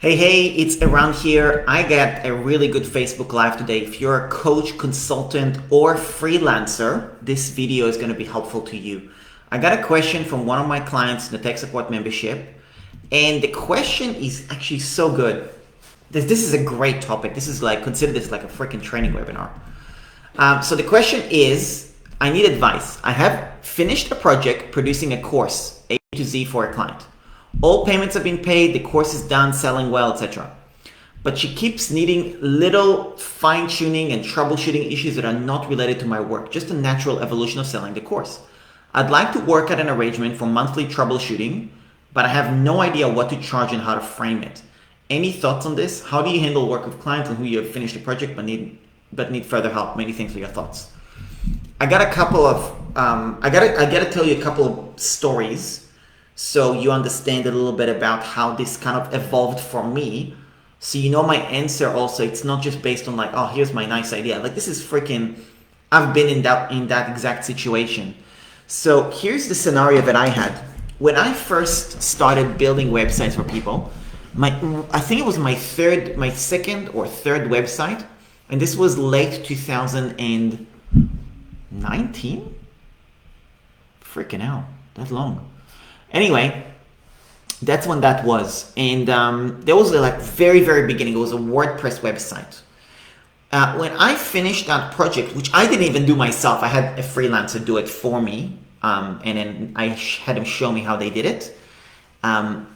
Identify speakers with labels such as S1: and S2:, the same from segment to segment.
S1: Hey, it's around here. I got a really good Facebook Live today. If you're a coach, consultant, or freelancer, this video is going to be helpful to you. I got a question from one of my clients in the tech support membership, and the question is actually so good. This is a great topic. Consider this like a freaking training webinar. So the question is, I need advice. I have finished a project producing a course, A to Z for a client. All payments have been paid, the course is done, selling well, etc. But she keeps needing little fine-tuning and troubleshooting issues that are not related to my work, just a natural evolution of selling the course. I'd like to work out an arrangement for monthly troubleshooting, but I have no idea what to charge and how to frame it. Any thoughts on this? How do you handle work with clients and who you have finished the project but need further help? Many thanks for your thoughts. I gotta tell you a couple of stories so you understand a little bit about how this kind of evolved for me. So you know my answer also, it's not just based on like, oh, here's my nice idea. Like this is freaking, I've been in that exact situation. So here's the scenario that I had. When I first started building websites for people, I think it was my second or third website, and this was late 2019? Freaking hell, that long. Anyway, that's when that was. And there was like very beginning. It was a WordPress website. When I finished that project, which I didn't even do myself, I had a freelancer do it for me. And then I had him show me how they did it. And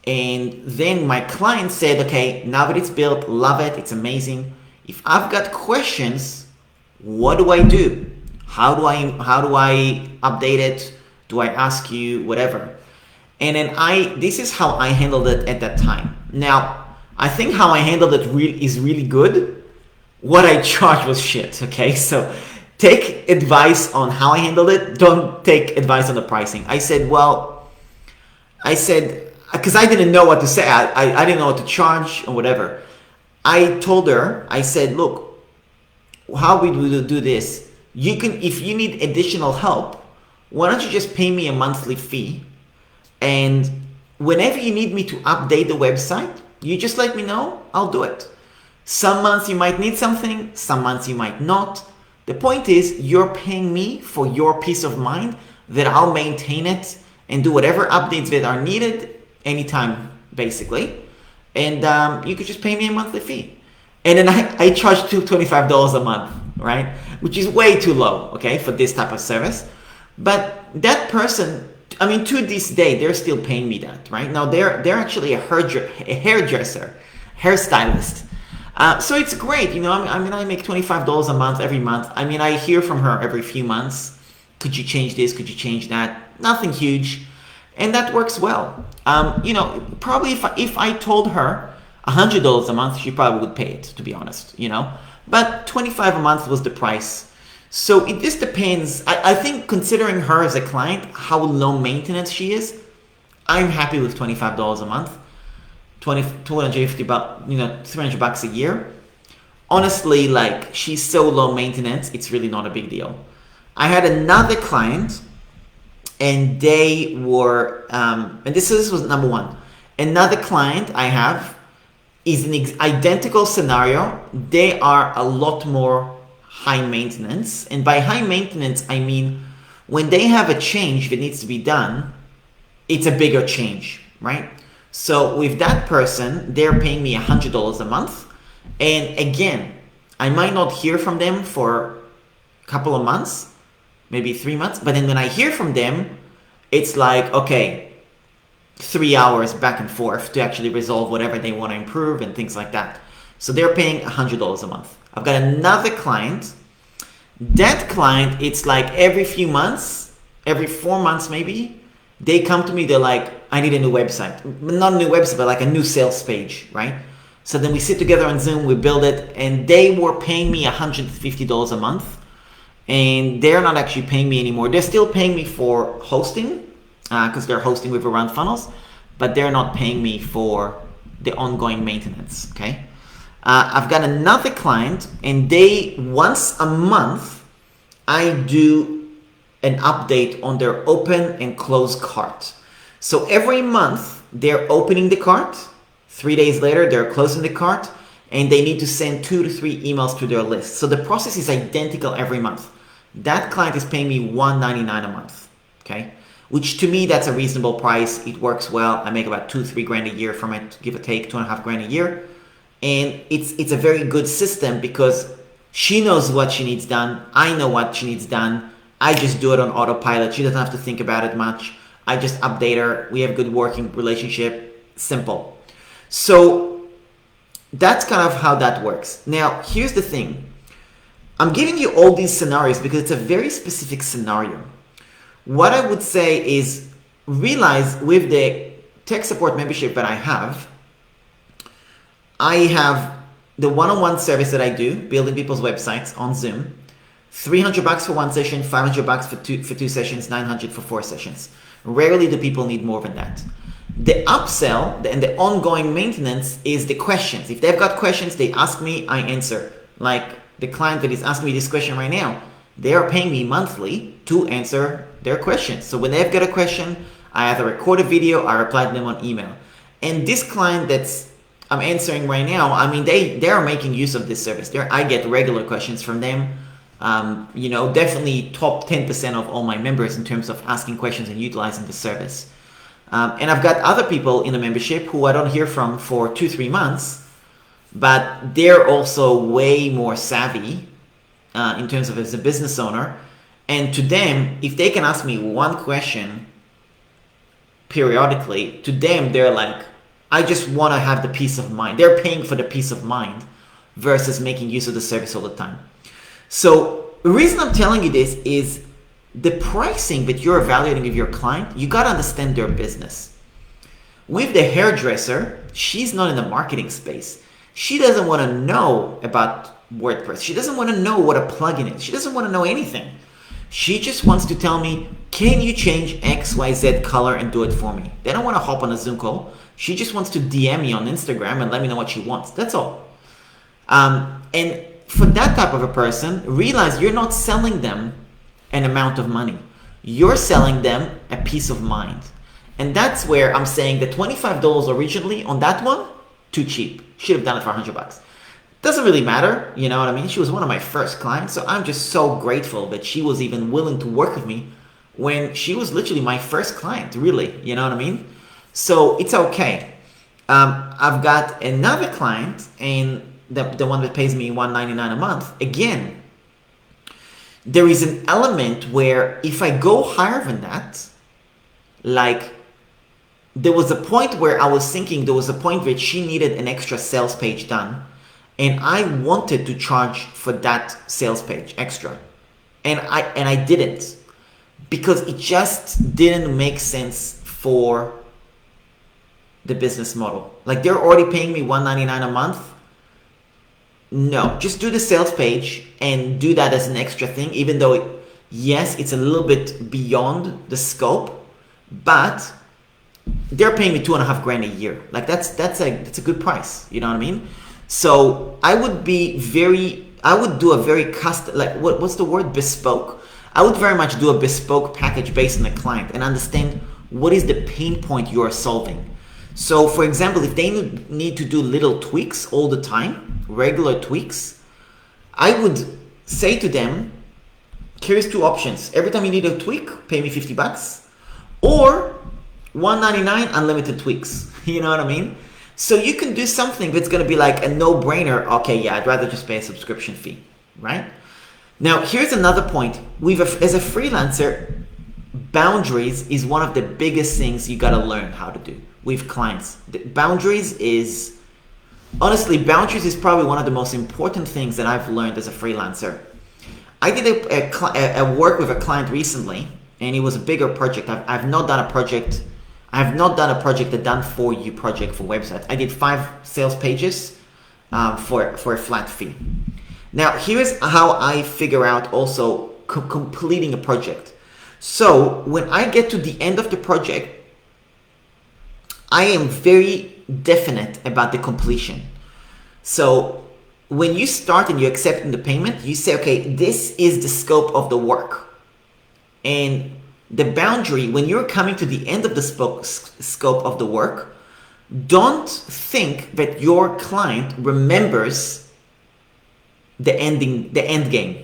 S1: then my client said, okay, now that it's built, love it, it's amazing. If I've got questions, what do I do? How do I update it? Do I ask you, whatever? And then this is how I handled it at that time. Now, I think how I handled it is really good. What I charged was shit, okay? So take advice on how I handled it. Don't take advice on the pricing. I said, because I didn't know what to say. I didn't know what to charge or whatever. I told her, I said, look, how we do this? If you need additional help, why don't you just pay me a monthly fee? And whenever you need me to update the website, you just let me know, I'll do it. Some months you might need something, some months you might not. The point is, you're paying me for your peace of mind that I'll maintain it and do whatever updates that are needed anytime, basically. And you could just pay me a monthly fee. And then I charge $25 a month, right? Which is way too low, okay, for this type of service. But that person, I mean, to this day, they're still paying me that, right? Now, they're actually a hairdresser, hairstylist. So it's great, you know, I make $25 a month every month. I mean, I hear from her every few months. Could you change this? Could you change that? Nothing huge. And that works well. You know, probably if I told her $100 a month, she probably would pay it, to be honest, you know. But $25 a month was the price. So it just depends. I think considering her as a client, how low maintenance she is, I'm happy with $25 a month, $250 bucks, you know, $300 a year. Honestly, like she's so low maintenance, it's really not a big deal. I had another client, and they were, and this was number one. Another client I have is an identical scenario. They are a lot more high maintenance, and by high maintenance I mean when they have a change that needs to be done, it's a bigger change, right? So with that person, they're paying me $100 a month, and again, I might not hear from them for a couple of months, maybe 3 months, but then when I hear from them, it's like, okay, 3 hours back and forth to actually resolve whatever they want to improve and things like that. So they're paying $100 a month. I've got another client. That client, it's like every few months, every 4 months maybe, they come to me, they're like, I need a new website. Not a new website, but like a new sales page, right? So then we sit together on Zoom, we build it, and they were paying me $150 a month. And they're not actually paying me anymore. They're still paying me for hosting, because they're hosting with Around Funnels, but they're not paying me for the ongoing maintenance, okay? I've got another client, and once a month, I do an update on their open and close cart. So every month, they're opening the cart, 3 days later, they're closing the cart and they need to send 2 to 3 emails to their list. So the process is identical every month. That client is paying me $199 a month, okay? Which to me, that's a reasonable price. It works well. I make about 2-3 grand a year from it, give or take 2.5 grand a year. And it's a very good system because she knows what she needs done. I know what she needs done. I just do it on autopilot. She doesn't have to think about it much. I just update her. We have a good working relationship. Simple. So that's kind of how that works. Now, here's the thing. I'm giving you all these scenarios because it's a very specific scenario. What I would say is realize with the tech support membership that I have the one-on-one service that I do, building people's websites on Zoom, $300 for one session, $500 for two sessions, $900 for 4 sessions. Rarely do people need more than that. The upsell and the ongoing maintenance is the questions. If they've got questions, they ask me, I answer. Like the client that is asking me this question right now, they are paying me monthly to answer their questions. So when they've got a question, I either record a video, I reply to them on email. And this client I'm answering right now, I mean, they are making use of this service. I get regular questions from them. Definitely top 10% of all my members in terms of asking questions and utilizing the service. And I've got other people in the membership who I don't hear from for 2-3 months, but they're also way more savvy in terms of as a business owner. And to them, if they can ask me one question periodically, to them, they're like, I just want to have the peace of mind. They're paying for the peace of mind versus making use of the service all the time. So the reason I'm telling you this is the pricing that you're evaluating with your client, you got to understand their business. With the hairdresser, she's not in the marketing space. She doesn't want to know about WordPress. She doesn't want to know what a plugin is. She doesn't want to know anything. She just wants to tell me, can you change XYZ color and do it for me? They don't want to hop on a Zoom call. She just wants to DM me on Instagram and let me know what she wants. That's all. And for that type of a person, realize you're not selling them an amount of money. You're selling them a peace of mind. And that's where I'm saying the $25 originally on that one, too cheap. Should have done it for $100. Doesn't really matter, you know what I mean? She was one of my first clients, so I'm just so grateful that she was even willing to work with me when she was literally my first client, really, you know what I mean? So it's okay. I've got another client, and the one that pays me $199 a month. Again, there is an element where if I go higher than that, like there was a point where I was thinking there was a point where she needed an extra sales page done, and I wanted to charge for that sales page extra, and I didn't, because it just didn't make sense for the business model. Like they're already paying me $199 a month. No, just do the sales page and do that as an extra thing, even though yes, it's a little bit beyond the scope, but they're paying me $2.5 grand a year. Like that's a good price. You know what I mean? So I would do a very custom, like what's the word? Bespoke. I would very much do a bespoke package based on the client and understand what is the pain point you are solving. So for example, if they need to do little tweaks all the time, regular tweaks, I would say to them, here's 2 options. Every time you need a tweak, pay me $50, or $199 unlimited tweaks. You know what I mean? So you can do something that's going to be like a no-brainer. Okay, yeah, I'd rather just pay a subscription fee, right? Now, here's another point. As a freelancer, boundaries is one of the biggest things you got to learn how to do with clients. Boundaries is probably one of the most important things that I've learned as a freelancer. I did a work with a client recently, and it was a bigger project. I've not done a project. I have not done a project, a done for you project for websites. I did 5 sales pages for a flat fee. Now, here's how I figure out also completing a project. So when I get to the end of the project, I am very definite about the completion. So when you start and you're accepting the payment, you say, okay, this is the scope of the work. And the boundary, when you're coming to the end of the scope of the work, Don't think that your client remembers the end game,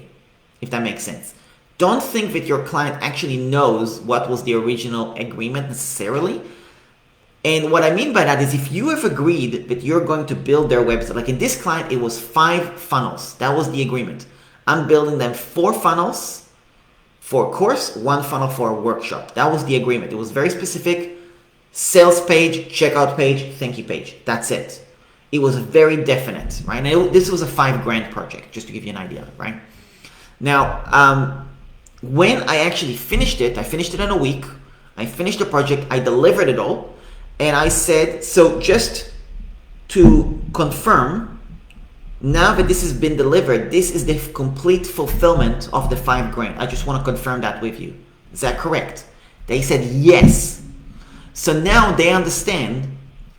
S1: if that makes sense. Don't think that your client actually knows what was the original agreement necessarily. And what I mean by that is if you have agreed that you're going to build their website, like in this client, it was 5 funnels. That was the agreement. I'm building them 4 funnels for a course, 1 funnel for a workshop. That was the agreement. It was very specific. Sales page, checkout page, thank you page. That's it. It was very definite, right? Now, this was a $5,000 project, just to give you an idea, right? Now, when I actually finished it, I finished it in a week. I finished the project. I delivered it all. And I said, so just to confirm, now that this has been delivered, this is the complete fulfillment of the $5,000. I just want to confirm that with you. Is that correct? They said yes. So now they understand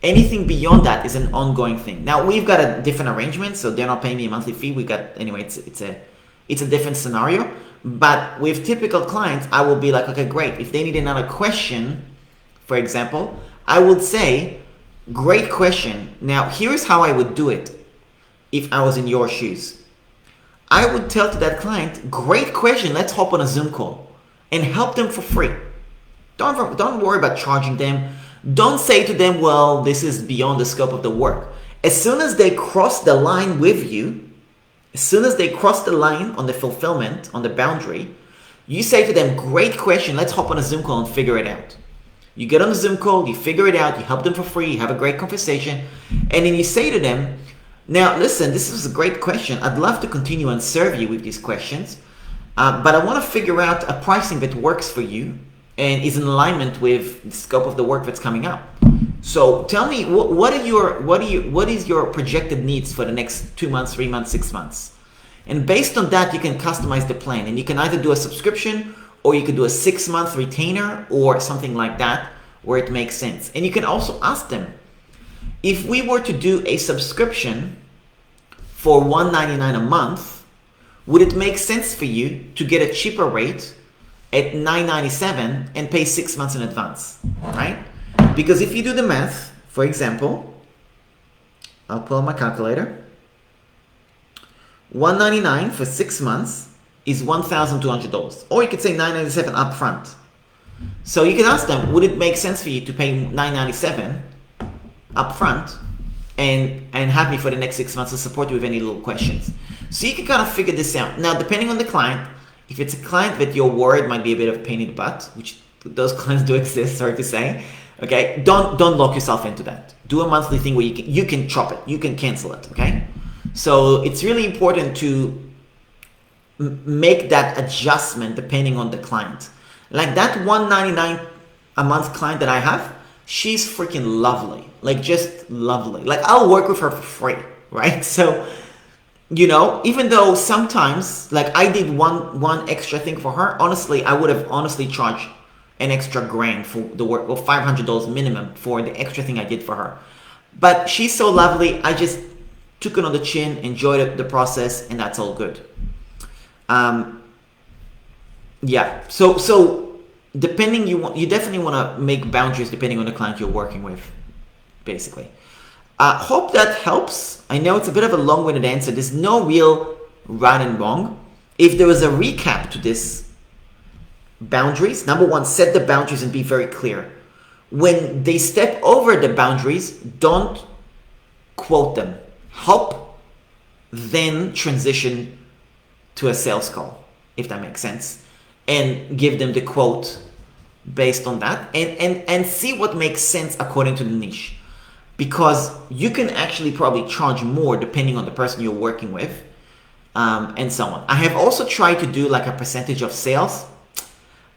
S1: anything beyond that is an ongoing thing. Now we've got a different arrangement, so they're not paying me a monthly fee. We got, anyway, it's a different scenario. But with typical clients, I will be like, okay, great. If they need another question, for example, I would say, great question. Now, here's how I would do it if I was in your shoes. I would tell to that client, great question, let's hop on a Zoom call and help them for free. Don't worry about charging them. Don't say to them, well, this is beyond the scope of the work. As soon as they cross the line with you, as soon as they cross the line on the fulfillment, on the boundary, you say to them, great question, let's hop on a Zoom call and figure it out. You get on the Zoom call, you figure it out, you help them for free, you have a great conversation, and then you say to them, now listen, this is a great question. I'd love to continue and serve you with these questions, but I want to figure out a pricing that works for you and is in alignment with the scope of the work that's coming up. So tell me, what is your projected needs for the next 2 months, 3 months, 6 months? And based on that, you can customize the plan, and you can either do a subscription or you could do a 6-month retainer or something like that where it makes sense. And you can also ask them, if we were to do a subscription for $199 a month, would it make sense for you to get a cheaper rate at $997 and pay 6 months in advance, right? Because if you do the math, for example, I'll pull out my calculator. $199 for 6 months is $1,200, or you could say $997 up front. So you can ask them, would it make sense for you to pay $997 up front and have me for the next 6 months to support you with any little questions? So you can kind of figure this out. Now, depending on the client, if it's a client that you're worried might be a bit of a pain in the butt, which those clients do exist, sorry to say, okay, don't lock yourself into that. Do a monthly thing where you can chop it, you can cancel it, okay? So it's really important to make that adjustment depending on the client. Like that $199 a month client that I have, she's freaking lovely, like just lovely. Like I'll work with her for free, right? So, you know, even though sometimes, like I did one extra thing for her, honestly, I would have honestly charged an extra $1,000 for the work, or $500 minimum for the extra thing I did for her. But she's so lovely, I just took it on the chin, enjoyed the process, and that's all good. Yeah, so depending, you definitely want to make boundaries depending on the client you're working with, basically. Hope that helps. I know it's a bit of a long-winded answer. There's no real right and wrong. If there was a recap to this boundaries, number one, set the boundaries and be very clear. When they step over the boundaries, don't quote them. Help then transition to a sales call, if that makes sense, and give them the quote based on that, and see what makes sense according to the niche. Because you can actually probably charge more depending on the person you're working with, and so on. I have also tried to do like a percentage of sales.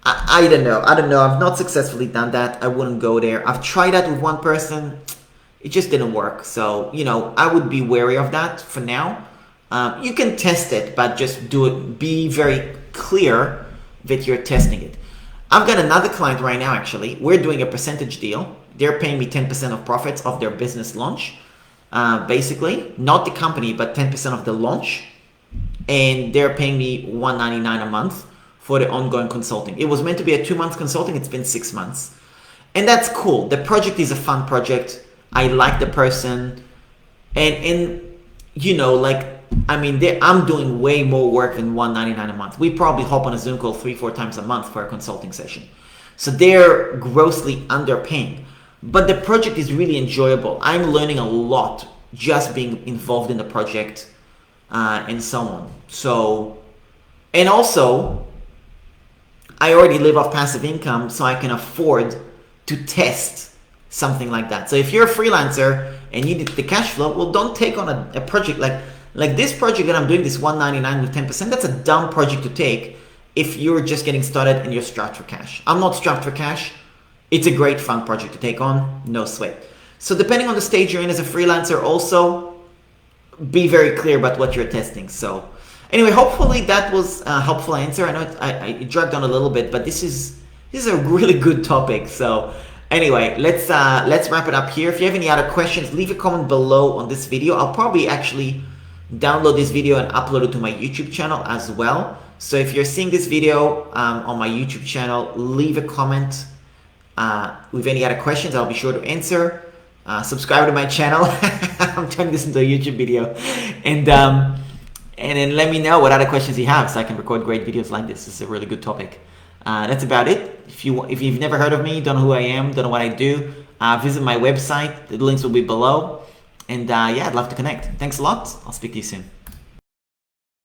S1: I don't know. I've not successfully done that. I wouldn't go there. I've tried that with one person. It just didn't work. So, you know, I would be wary of that for now. You can test it, but just do it. Be very clear that you're testing it. I've got another client right now, actually. We're doing a percentage deal. They're paying me 10% of profits of their business launch, basically. Not the company, but 10% of the launch. And they're paying me $199 a month for the ongoing consulting. It was meant to be a 2-month consulting. It's been 6 months. And that's cool. The project is a fun project. I like the person, and you know, like, I mean, I'm doing way more work than $199 a month. We probably hop on a Zoom call 3-4 times a month for a consulting session. So they're grossly underpaying. But the project is really enjoyable. I'm learning a lot just being involved in the project and so on. So, and also, I already live off passive income, so I can afford to test something like that. So if you're a freelancer and you need the cash flow, well, don't take on a project like this project that I'm doing, this $199 with 10%. That's a dumb project to take if you're just getting started and you're strapped for cash. I'm not strapped for cash. It's a great fun project to take on, no sweat. So depending on the stage you're in as a freelancer, also be very clear about what you're testing. So anyway, hopefully that was a helpful answer. I know it dragged on a little bit, but this is a really good topic. So anyway, let's wrap it up here. If you have any other questions, leave a comment below on this video. I'll probably actually download this video and upload it to my YouTube channel as well. So if you're seeing this video on my YouTube channel, leave a comment with any other questions. I'll be sure to answer. Subscribe to my channel. I'm turning this into a YouTube video, and then let me know what other questions you have, so I can record great videos like this. This is a really good topic. That's about it. If you've never heard of me, don't know who I am, don't know what I do, visit my website. The links will be below. And yeah, I'd love to connect. Thanks a lot. I'll speak to you soon.